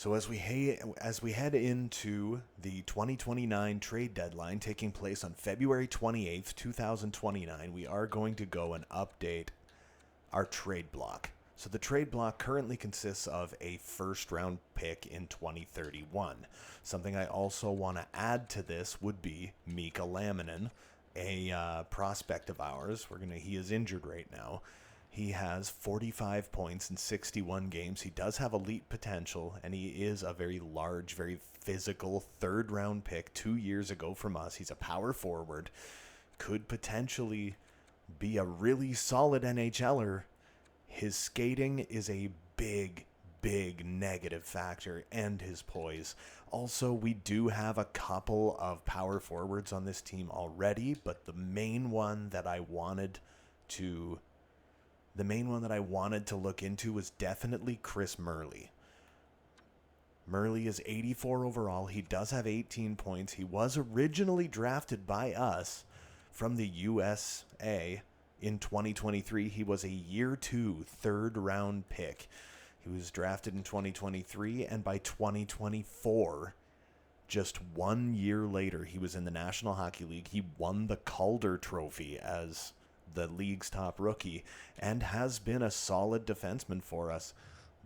So as we head into the 2029 trade deadline taking place on February 28th, 2029, we are going to go and update our trade block. So the trade block currently consists of a first round pick in 2031. Something I also want to add to this would be Mika Laminen, a prospect of ours. He is injured right now. He has 45 points in 61 games. He does have elite potential, and he is a very large, very physical third round pick 2 years ago from us. He's a power forward, could potentially be a really solid NHLer. His skating is a big, big negative factor, and his poise. Also, we do have a couple of power forwards on this team already, but the main one that I wanted to look into was definitely Chris Murley. Murley is 84 overall. He does have 18 points. He was originally drafted by us from the USA in 2023. He was a year 2 third round pick. He was drafted in 2023, and by 2024, just 1 year later, he was in the National Hockey League. He won the Calder Trophy as the league's top rookie and has been a solid defenseman for us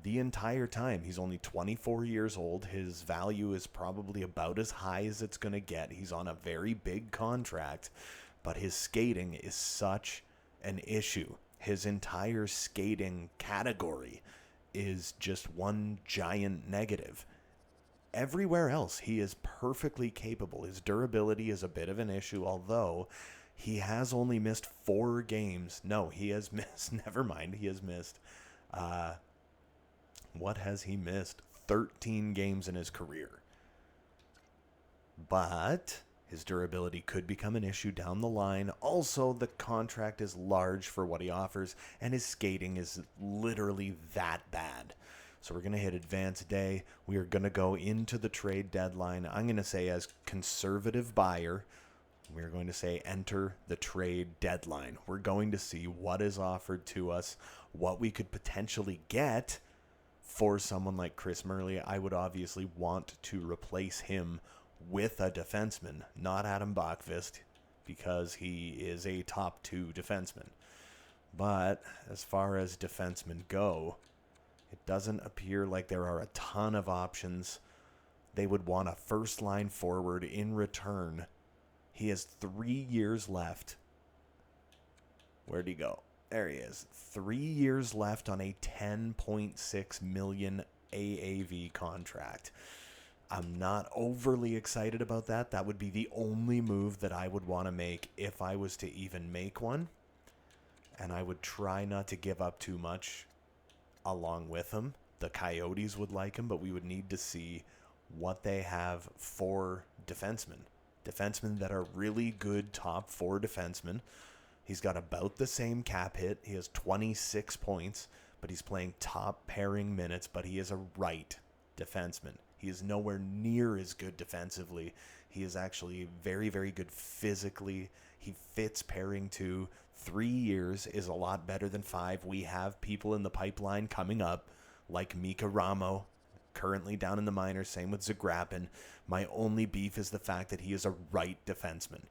the entire time. He's only 24 years old. His value is probably about as high as it's going to get. He's on a very big contract, but his skating is such an issue. His entire skating category is just one giant negative. Everywhere else, he is perfectly capable. His durability is a bit of an issue, although he has only missed 4 games. No, he has missed, never mind, he has missed, what has he missed? 13 games in his career. But his durability could become an issue down the line. Also, the contract is large for what he offers, and his skating is literally that bad. So we're going to hit advance day. We are going to go into the trade deadline. I'm going to say, as conservative buyer, we're going to say enter the trade deadline. We're going to see what is offered to us, what we could potentially get for someone like Chris Murley. I would obviously want to replace him with a defenseman, not Adam Bachvist, because he is a top 2 defenseman. But as far as defensemen go, it doesn't appear like there are a ton of options. They would want a first-line forward in return. He has 3 years left. Where'd he go? There he is. 3 years left on a $10.6 million AAV contract. I'm not overly excited about that. That would be the only move that I would want to make if I was to even make one. And I would try not to give up too much along with him. The Coyotes would like him, but we would need to see what they have for defensemen. Defensemen that are really good top 4 defensemen. He's got about the same cap hit. He has 26 points, but he's playing top pairing minutes, but he is a right defenseman. He is nowhere near as good defensively. He is actually very, very good physically. He fits pairing 2. 3 years is a lot better than 5. We have people in the pipeline coming up, like Mika Ramo, currently down in the minors. Same with Zagrapin. My only beef is the fact that he is a right defenseman,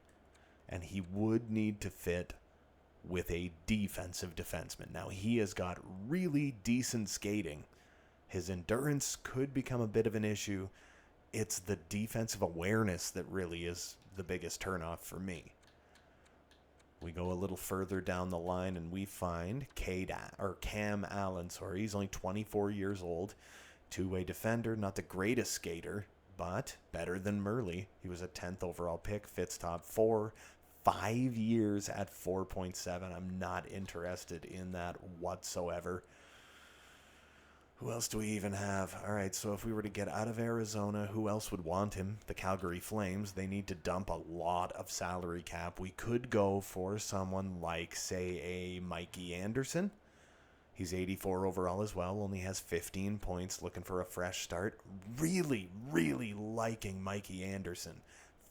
and he would need to fit with a defensive defenseman. Now, he has got really decent skating. His endurance could become a bit of an issue. It's the defensive awareness that really is the biggest turnoff for me. We go a little further down the line and we find Cam Allen. He's only 24 years old. Two-way defender, not the greatest skater, but better than Murley. He was a 10th overall pick, fits top 4. 5 years at 4.7. I'm not interested in that whatsoever. Who else do we even have? All right, so if we were to get out of Arizona, who else would want him? The Calgary Flames. They need to dump a lot of salary cap. We could go for someone like, say, a Mikey Anderson. He's 84 overall as well, only has 15 points, looking for a fresh start. Really, really liking Mikey Anderson.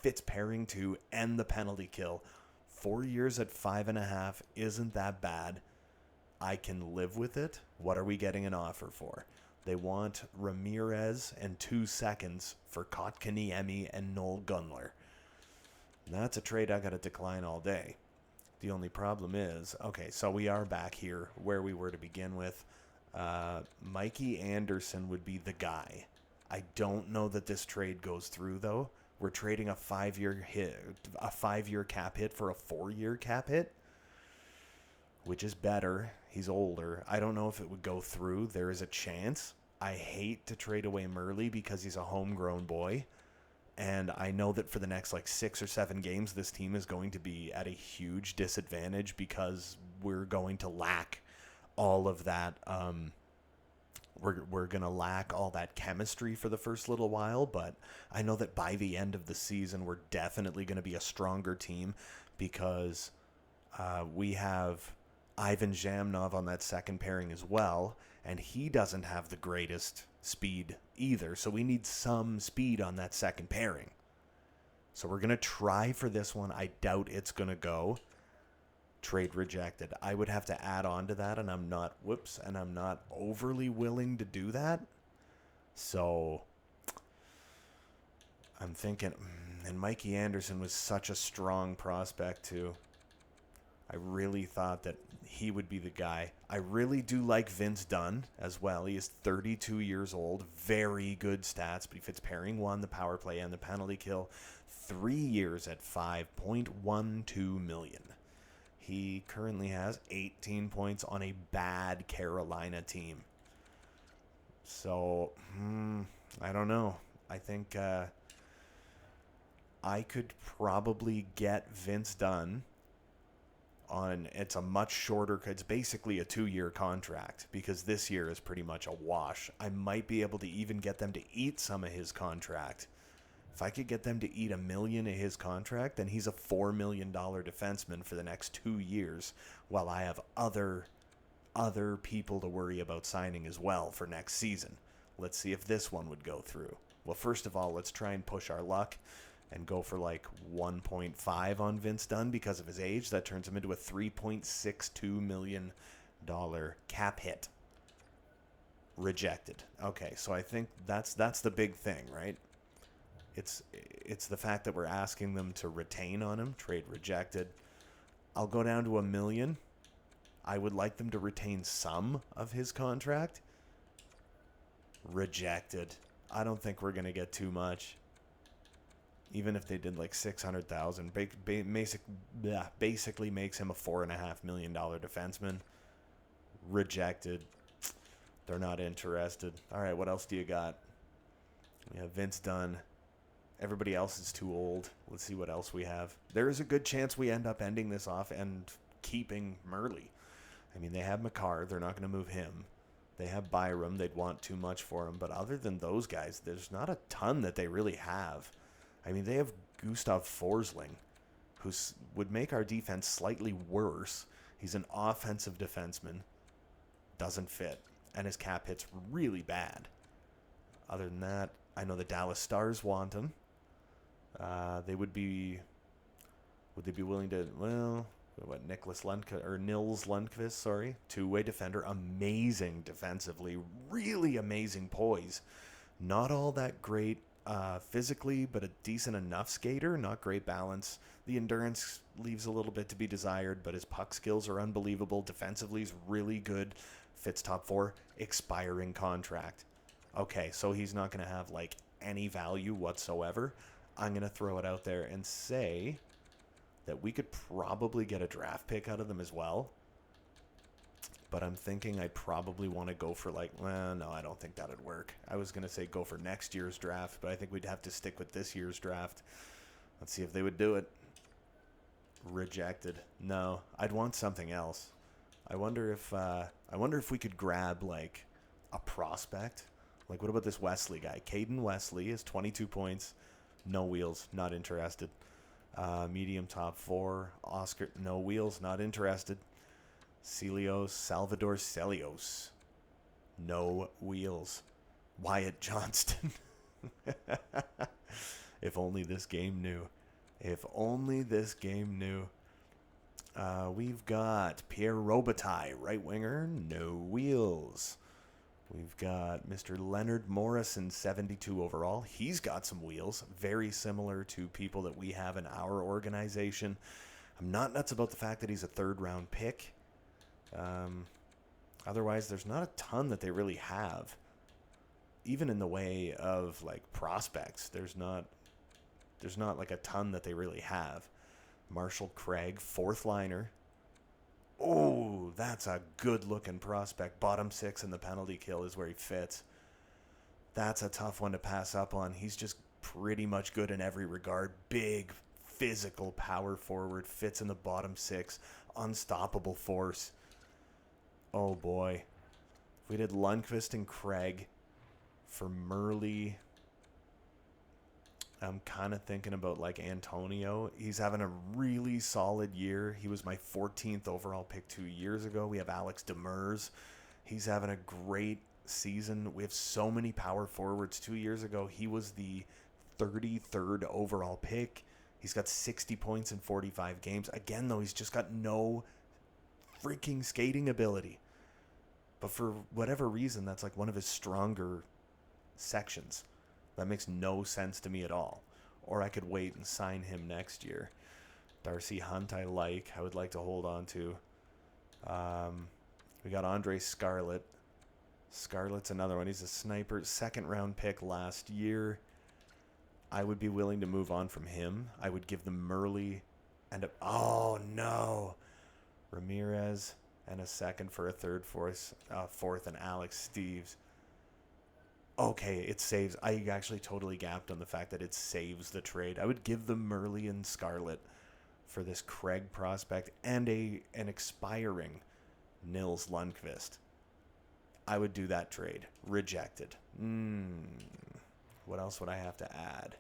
Fits pairing 2 and the penalty kill. 4 years at 5.5 isn't that bad. I can live with it. What are we getting an offer for? They want Ramirez and 2 seconds for Kotkaniemi and Noel Gunler. That's a trade I got to decline all day. The only problem is, okay, so we are back here where we were to begin with. Mikey Anderson would be the guy. I don't know that this trade goes through, though. We're trading a 5-year cap hit for a 4-year cap hit, which is better. He's older. I don't know if it would go through. There is a chance. I hate to trade away Murley because he's a homegrown boy. And I know that for the next 6 or 7 games, this team is going to be at a huge disadvantage because we're going to lack all of that. We're going to lack all that chemistry for the first little while. But I know that by the end of the season, we're definitely going to be a stronger team because we have Ivan Zhamnov on that second pairing as well. And he doesn't have the greatest speed either. So we need some speed on that second pairing. So we're going to try for this one. I doubt it's going to go. Trade rejected. I would have to add on to that, and I'm not overly willing to do that. So I'm thinking, and Mikey Anderson was such a strong prospect too. I really thought that he would be the guy. I really do like Vince Dunn as well. He is 32 years old. Very good stats, but he fits pairing 1, the power play, and the penalty kill. 3 years at $5.12 million. He currently has 18 points on a bad Carolina team. So, I don't know. I think I could probably get Vince Dunn on, it's a much shorter, it's basically a 2-year contract because this year is pretty much a wash. I might be able to even get them to eat some of his contract. If I could get them to eat $1 million of his contract, then he's a $4 million defenseman for the next 2 years, while I have other people to worry about signing as well for next season. Let's see if this one would go through. Well, first of all, let's try and push our luck and go for 1.5 on Vince Dunn because of his age. That turns him into a $3.62 million cap hit. Rejected. Okay, so I think that's the big thing, right? It's the fact that we're asking them to retain on him. Trade rejected. I'll go down to $1 million. I would like them to retain some of his contract. Rejected. I don't think we're going to get too much. Even if they did $600,000, basically makes him a $4.5 million defenseman. Rejected. They're not interested. All right, what else do you got? We have Vince Dunn. Everybody else is too old. Let's see what else we have. There is a good chance we end up ending this off and keeping Murley. I mean, they have Makar. They're not going to move him. They have Byram. They'd want too much for him. But other than those guys, there's not a ton that they really have. I mean, they have Gustav Forsling, who would make our defense slightly worse. He's an offensive defenseman. Doesn't fit. And his cap hit's really bad. Other than that, I know the Dallas Stars want him. Would they be willing to, Nils Lundqvist, sorry. 2-way defender. Amazing defensively. Really amazing poise. Not all that great physically, but a decent enough skater. Not great balance. The endurance leaves a little bit to be desired, but his puck skills are unbelievable. Defensively, he's really good. Fits top 4. Expiring contract. Okay, so he's not going to have any value whatsoever. I'm going to throw it out there and say that we could probably get a draft pick out of them as well. But I'm thinking I probably want to go for no, I don't think that'd work. I was going to say go for next year's draft, but I think we'd have to stick with this year's draft. Let's see if they would do it. Rejected. No, I'd want something else. I wonder if we could grab a prospect. What about this Wesley guy? Caden Wesley is 22 points. No wheels. Not interested. Medium top 4. Oscar. No wheels. Not interested. Salvador Celios. No wheels. Wyatt Johnston. If only this game knew. If only this game knew. We've got Pierre Robitaille, right winger. No wheels. We've got Mr. Leonard Morrison, 72 overall. He's got some wheels, very similar to people that we have in our organization. I'm not nuts about the fact that he's a third-round pick. Otherwise, there's not a ton that they really have. Even in the way of like prospects, there's not like a ton that they really have. Marshall Craig, fourth liner. Oh, that's a good-looking prospect. Bottom six in the penalty kill is where he fits. That's a tough one to pass up on. He's just pretty much good in every regard. Big, physical power forward. Fits in the bottom six. Unstoppable force. Oh, boy. If we did Lundqvist and Craig for Murley, I'm kind of thinking about like Antonio. He's having a really solid year. He was my 14th overall pick 2 years ago. We have Alex Demers. He's having a great season. We have so many power forwards. 2 years ago, he was the 33rd overall pick. He's got 60 points in 45 games. Again, though, he's just got no freaking skating ability. But for whatever reason, that's like one of his stronger sections. That makes no sense to me at all. Or I could wait and sign him next year. Darcy Hunt I would like to hold on to. We got Andre Scarlett. Scarlett's another one. He's a sniper. Second round pick last year. I would be willing to move on from him. I would give them Murley and oh no, Ramirez and a second for a third, fourth, and Alex Steves. Okay, it saves. I actually totally gapped on the fact that it saves the trade. I would give them Murley and Scarlett for this Craig prospect and an expiring Nils Lundqvist. I would do that trade. Rejected. What else would I have to add?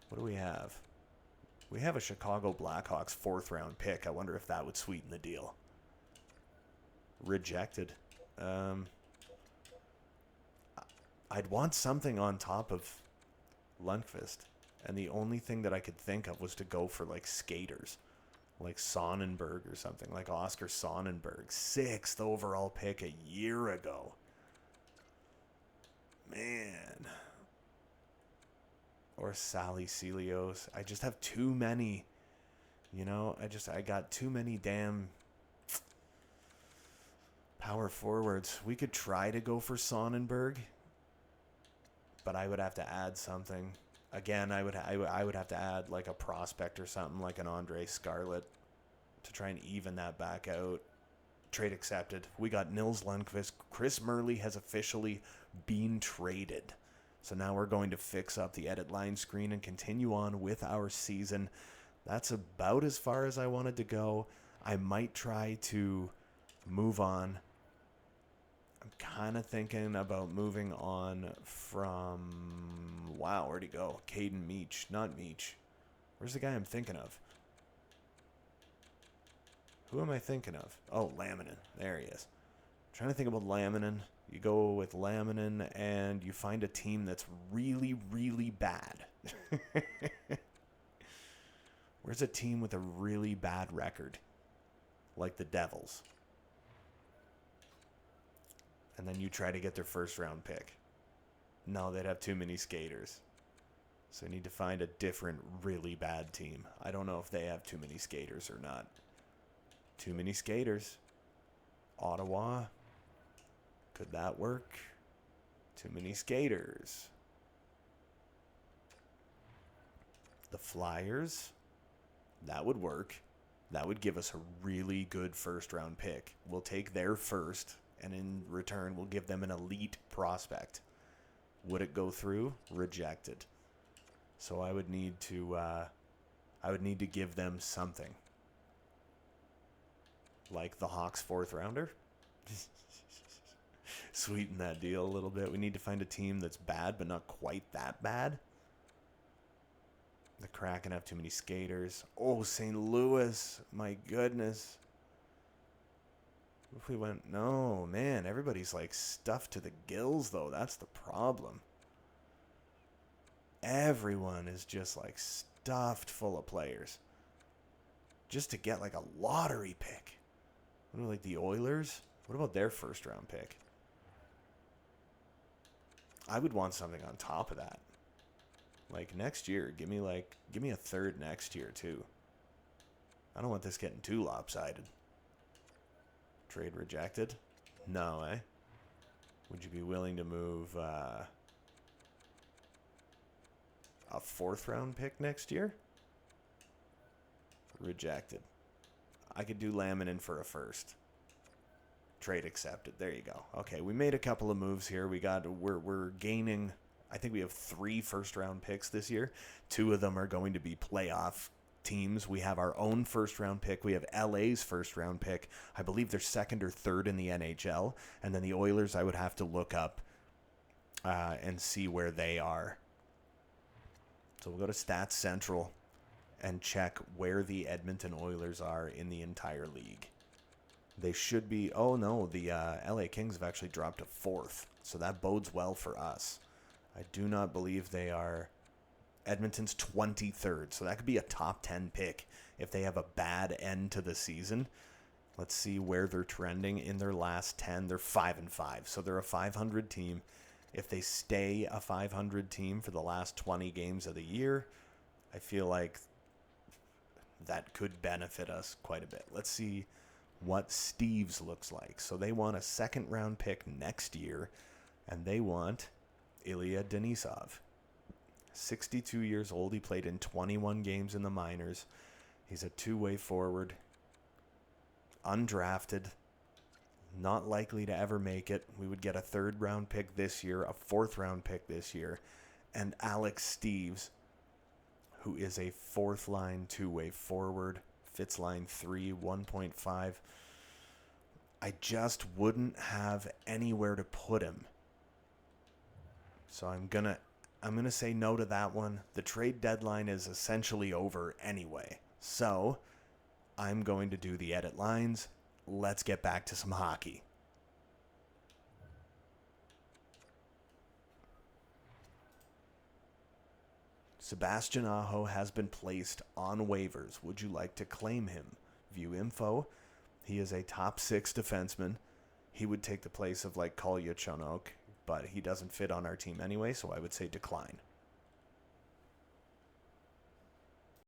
What do we have? We have a Chicago Blackhawks fourth round pick. I wonder if that would sweeten the deal. Rejected. I'd want something on top of Lundqvist. And the only thing that I could think of was to go for like skaters. Like Sonnenberg or something. Like Oscar Sonnenberg. 6th overall pick a year ago. Man. Or Sally Celios. I just have too many. You know, I got too many damn power forwards. We could try to go for Sonnenberg, but I would have to add something. Again, I would have to add like a prospect or something like an Andre Scarlett to try and even that back out. Trade accepted. We got Nils Lundqvist. Chris Murley has officially been traded. So now we're going to fix up the edit line screen and continue on with our season. That's about as far as I wanted to go. I might try to move on. I'm kind of thinking about moving on from... Wow, where'd he go? Caden Meach. Not Meach. Where's the guy I'm thinking of? Who am I thinking of? Oh, Laminen. There he is. I'm trying to think about Laminen. You go with Laminen and you find a team that's really, really bad. Where's a team with a really bad record? Like the Devils. And then you try to get their first round pick. No, they'd have too many skaters. So you need to find a different, really bad team. I don't know if they have too many skaters or not. Too many skaters. Ottawa. Could that work? Too many skaters. The Flyers. That would work. That would give us a really good first round pick. We'll take their first, and in return, we'll give them an elite prospect. Would it go through? Rejected. So I would need to give them something. Like the Hawks fourth rounder. Sweeten that deal a little bit. We need to find a team that's bad, but not quite that bad. The Kraken have too many skaters. Oh, St. Louis. My goodness. If we went... No, man. Everybody's like stuffed to the gills, though. That's the problem. Everyone is just like stuffed full of players. Just to get like a lottery pick. What about like the Oilers? What about their first round pick? I would want something on top of that. Like next year, give me a third next year too. I don't want this getting too lopsided. Trade rejected? No, eh? Would you be willing to move a 4th round pick next year? Rejected. I could do Laminin for a 1st. Trade accepted. There you go. Okay, we made a couple of moves here. We're gaining. I think we have 3 first-round picks this year. 2 of them are going to be playoff teams. We have our own first-round pick. We have LA's first-round pick. I believe they're 2nd or 3rd in the NHL. And then the Oilers, I would have to look up and see where they are. So we'll go to Stats Central and check where the Edmonton Oilers are in the entire league. They should be. Oh no, the LA Kings have actually dropped to 4th, so that bodes well for us. I do not believe they are. Edmonton's 23rd, so that could be a top 10 pick if they have a bad end to the season. Let's see where they're trending in their last 10. They're 5-5, so they're a 500 team. If they stay a 500 team for the last 20 games of the year, I feel like that could benefit us quite a bit. Let's see what Steve's looks like. So they want a 2nd round pick next year, and they want Ilya Denisov. 62 years old. He played in 21 games in the minors. He's a 2-way forward. Undrafted. Not likely to ever make it. We would get a 3rd round pick this year, a 4th round pick this year, and Alex Steeves, who is a 4th line 2-way forward. Fits line 3, 1.5. I just wouldn't have anywhere to put him. So I'm gonna say no to that one. The trade deadline is essentially over anyway. So I'm going to do the edit lines. Let's get back to some hockey. Sebastian Aho has been placed on waivers. Would you like to claim him? View info. He is a top 6 defenseman. He would take the place of like Kolya Chonok, but he doesn't fit on our team anyway, so I would say decline.